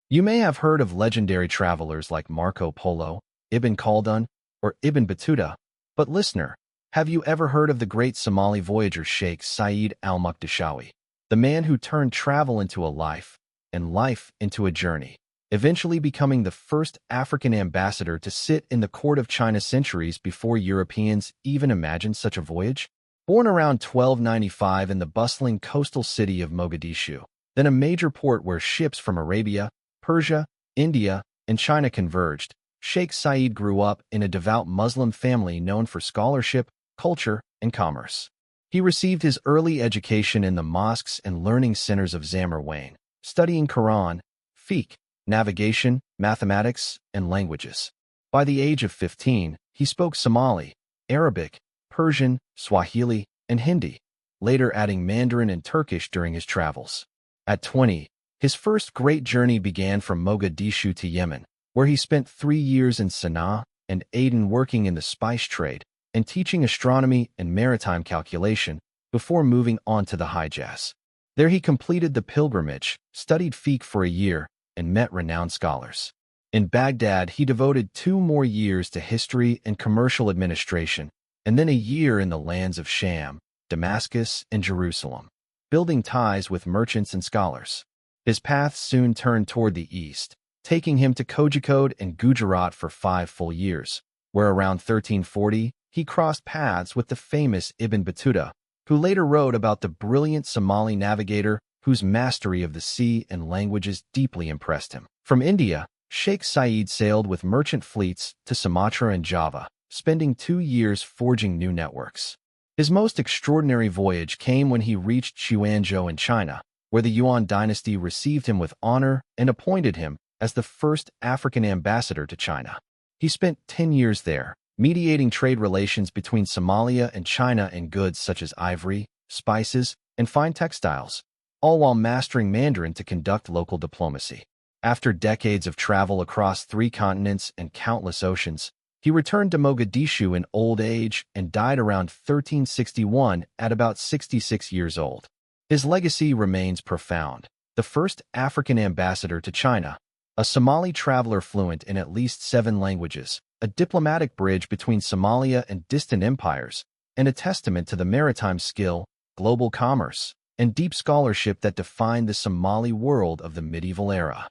You may have heard of legendary travelers like Marco Polo, Ibn Khaldun, or Ibn Battuta, but listener, have you ever heard of the great Somali voyager Sheikh Siciid al-Muqdishaawi, the man who turned travel into a life and life into a journey, eventually becoming the first African ambassador to sit in the court of China centuries before Europeans even imagined such a voyage? Born around 1295 in the bustling coastal city of Mogadishu, then a major port where ships from Arabia, Persia, India, and China converged, Sheikh Siciid grew up in a devout Muslim family known for scholarship, culture, and commerce. He received his early education in the mosques and learning centers of Zamar, studying Quran, fiqh, navigation, mathematics, and languages. By the age of 15, he spoke Somali, Arabic, Persian, Swahili, and Hindi, later adding Mandarin and Turkish during his travels. At 20, his first great journey began from Mogadishu to Yemen, where he spent 3 years in Sana'a and Aden working in the spice trade and teaching astronomy and maritime calculation before moving on to the Hijaz. There he completed the pilgrimage, studied fiqh for a year, and met renowned scholars. In Baghdad, he devoted 2 more years to history and commercial administration, and then a year in the lands of Sham, Damascus, and Jerusalem, building ties with merchants and scholars. His path soon turned toward the east, taking him to Kozhikode and Gujarat for 5 full years, where around 1340 he crossed paths with the famous Ibn Battuta, who later wrote about the brilliant Somali navigator whose mastery of the sea and languages deeply impressed him. From India, Sheikh Siciid sailed with merchant fleets to Sumatra and Java, spending 2 years forging new networks. His most extraordinary voyage came when he reached Xuanzhou in China, where the Yuan dynasty received him with honor and appointed him as the first African ambassador to China. He spent 10 years there, mediating trade relations between Somalia and China in goods such as ivory, spices, and fine textiles, all while mastering Mandarin to conduct local diplomacy. After decades of travel across 3 continents and countless oceans, he returned to Mogadishu in old age and died around 1361 at about 66 years old. His legacy remains profound. The first African ambassador to China, a Somali traveler fluent in at least 7 languages, a diplomatic bridge between Somalia and distant empires, and a testament to the maritime skill, global commerce, and deep scholarship that defined the Somali world of the medieval era.